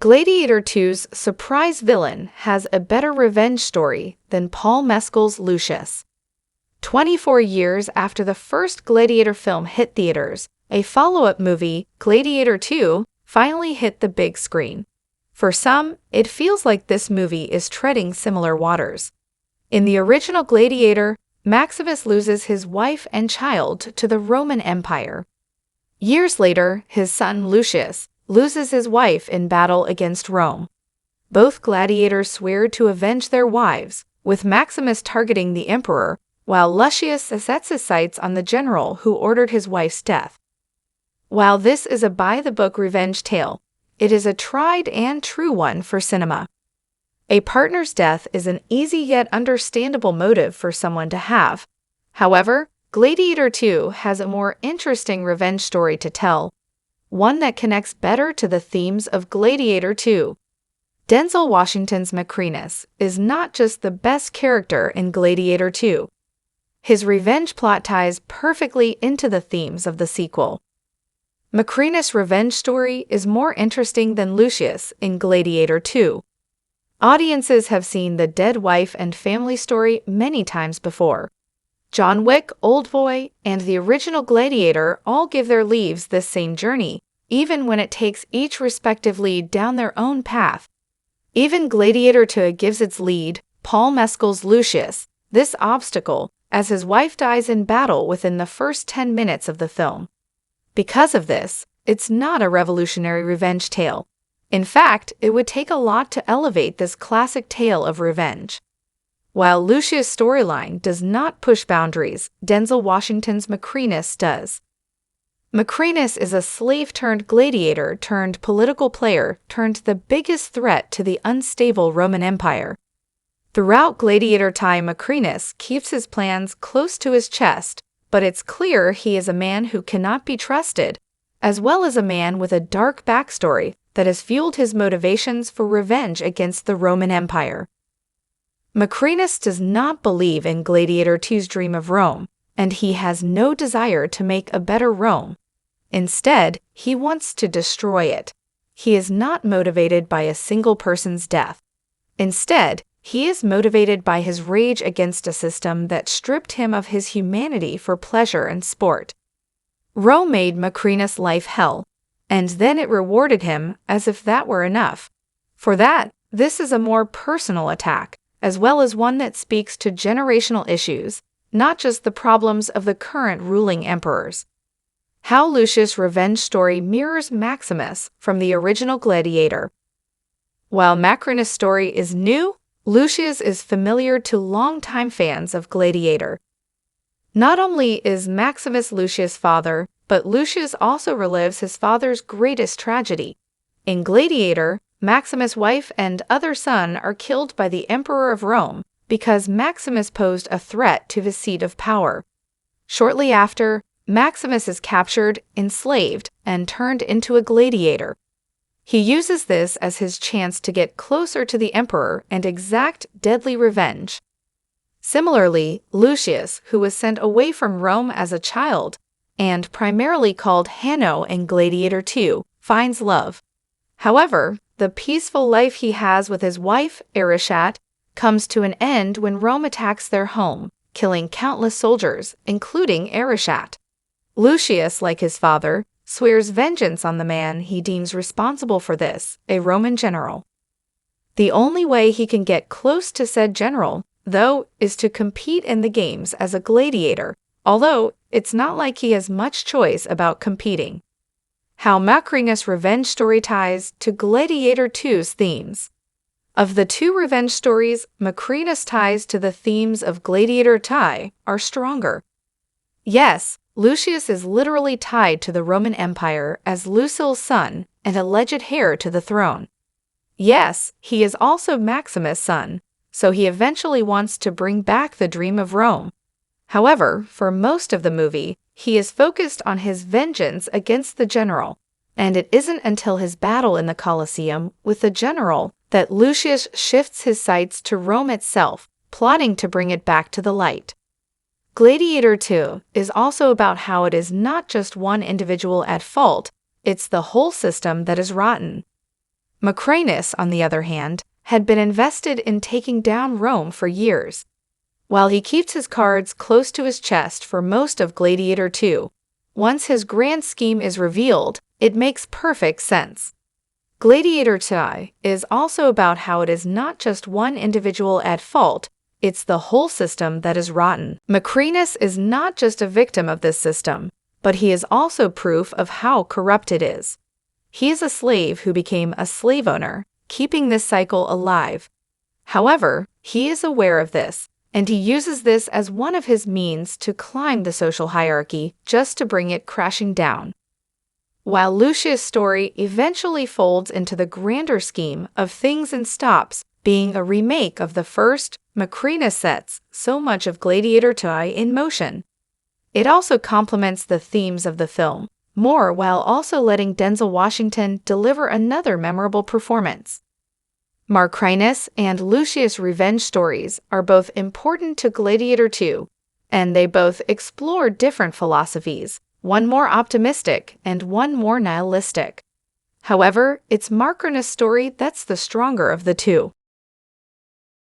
Gladiator 2's surprise villain has a better revenge story than Paul Mescal's Lucius. 24 years after the first Gladiator film hit theaters, a follow-up movie, Gladiator 2, finally hit the big screen. For some, it feels like this movie is treading similar waters. In the original Gladiator, Maximus loses his wife and child to the Roman Empire. Years later, his son Lucius loses his wife in battle against Rome. Both gladiators swear to avenge their wives, with Maximus targeting the emperor, while Lucius sets his sights on the general who ordered his wife's death. While this is a by-the-book revenge tale, it is a tried and true one for cinema. A partner's death is an easy yet understandable motive for someone to have. However, Gladiator 2 has a more interesting revenge story to tell, one that connects better to the themes of Gladiator 2. Denzel Washington's Macrinus is not just the best character in Gladiator 2. His revenge plot ties perfectly into the themes of the sequel. Macrinus' revenge story is more interesting than Lucius in Gladiator 2. Audiences have seen the dead wife and family story many times before. John Wick, Oldboy, and the original Gladiator all give their leaves this same journey, even when it takes each respective lead down their own path. Even Gladiator 2 gives its lead, Paul Mescal's Lucius, this obstacle, as his wife dies in battle within the first 10 minutes of the film. Because of this, it's not a revolutionary revenge tale. In fact, it would take a lot to elevate this classic tale of revenge. While Lucius' storyline does not push boundaries, Denzel Washington's Macrinus does. Macrinus is a slave-turned-gladiator-turned-political player-turned the biggest threat to the unstable Roman Empire. Throughout Gladiator time, Macrinus keeps his plans close to his chest, but it's clear he is a man who cannot be trusted, as well as a man with a dark backstory that has fueled his motivations for revenge against the Roman Empire. Macrinus does not believe in Gladiator 2's dream of Rome, and he has no desire to make a better Rome. Instead, he wants to destroy it. He is not motivated by a single person's death. Instead, he is motivated by his rage against a system that stripped him of his humanity for pleasure and sport. Rome made Macrinus' life hell, and then it rewarded him as if that were enough. For that, this is a more personal attack, as well as one that speaks to generational issues, not just the problems of the current ruling emperors. How Lucius' revenge story mirrors Maximus from the original Gladiator. While Macrinus' story is new, Lucius is familiar to longtime fans of Gladiator. Not only is Maximus Lucius' father, but Lucius also relives his father's greatest tragedy. In Gladiator, Maximus' wife and other son are killed by the Emperor of Rome because Maximus posed a threat to his seat of power. Shortly after, Maximus is captured, enslaved, and turned into a gladiator. He uses this as his chance to get closer to the emperor and exact deadly revenge. Similarly, Lucius, who was sent away from Rome as a child, and primarily called Hanno in Gladiator 2, finds love. However, the peaceful life he has with his wife, Arishat, comes to an end when Rome attacks their home, killing countless soldiers, including Arishat. Lucius, like his father, swears vengeance on the man he deems responsible for this, a Roman general. The only way he can get close to said general, though, is to compete in the games as a gladiator, although it's not like he has much choice about competing. How Macrinus' revenge story ties to Gladiator 2's themes. Of the two revenge stories, Macrinus' ties to the themes of Gladiator 2 are stronger. Yes, Lucius is literally tied to the Roman Empire as Lucius' son and alleged heir to the throne. Yes, he is also Maximus' son, so he eventually wants to bring back the dream of Rome. However, for most of the movie, he is focused on his vengeance against the general, and it isn't until his battle in the Colosseum with the general that Lucius shifts his sights to Rome itself, plotting to bring it back to the light. Gladiator 2 is also about how it is not just one individual at fault, it's the whole system that is rotten. Macrinus, on the other hand, had been invested in taking down Rome for years. While he keeps his cards close to his chest for most of Gladiator 2, once his grand scheme is revealed, it makes perfect sense. Gladiator 2 is also about how it is not just one individual at fault, it's the whole system that is rotten. Macrinus is not just a victim of this system, but he is also proof of how corrupt it is. He is a slave who became a slave owner, keeping this cycle alive. However, he is aware of this, and he uses this as one of his means to climb the social hierarchy just to bring it crashing down. While Lucius' story eventually folds into the grander scheme of things and stops being a remake of the first, Macrinus sets so much of Gladiator 2 in motion. It also complements the themes of the film more while also letting Denzel Washington deliver another memorable performance. Macrinus and Lucius' revenge stories are both important to Gladiator 2, and they both explore different philosophies, one more optimistic and one more nihilistic. However, it's Macrinus' story that's the stronger of the two.